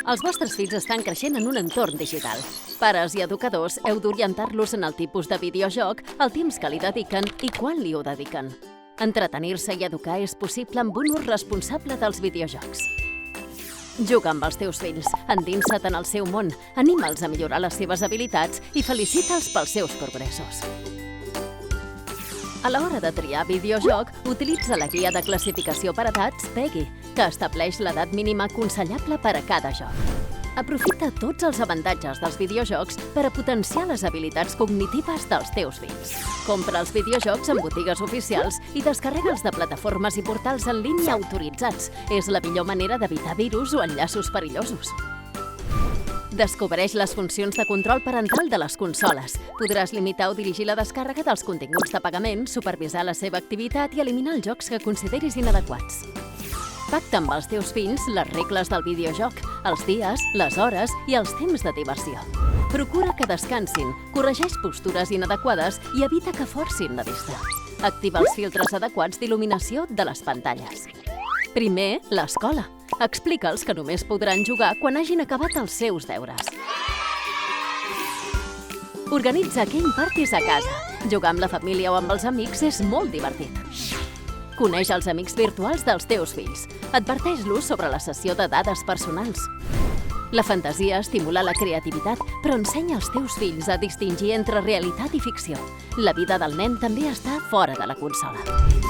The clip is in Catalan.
Els vostres fills estan creixent en un entorn digital. Pares i educadors heu d'orientar-los en el tipus de videojoc, el temps que li dediquen i quan li ho dediquen. Entretenir-se i educar és possible amb un ús responsable dels videojocs. Juga amb els teus fills, endinsa't en el seu món, anima'ls a millorar les seves habilitats i felicita'ls pels seus progressos. A l'hora de triar videojoc, utilitza la guia de classificació per edats PEGI, que estableix l'edat mínima aconsellable per a cada joc. Aprofita tots els avantatges dels videojocs per a potenciar les habilitats cognitives dels teus fills. Compra els videojocs en botigues oficials i descarrega'ls de plataformes i portals en línia autoritzats. És la millor manera d'evitar virus o enllaços perillosos. Descobreix les funcions de control parental de les consoles. Podràs limitar o dirigir la descàrrega dels continguts de pagament, supervisar la seva activitat i eliminar els jocs que consideris inadequats. Pacta amb els teus fills les regles del videojoc, els dies, les hores i els temps de diversió. Procura que descansin, corregeix postures inadequades i evita que forcin la vista. Activa els filtres adequats d'il·luminació de les pantalles. Primer, l'escola. Explica'ls que només podran jugar quan hagin acabat els seus deures. Organitza game parties a casa. Jugar amb la família o amb els amics és molt divertit. Coneix els amics virtuals dels teus fills. Adverteix-los sobre la cessió de dades personals. La fantasia estimula la creativitat, però ensenya als teus fills a distingir entre realitat i ficció. La vida del nen també està fora de la consola.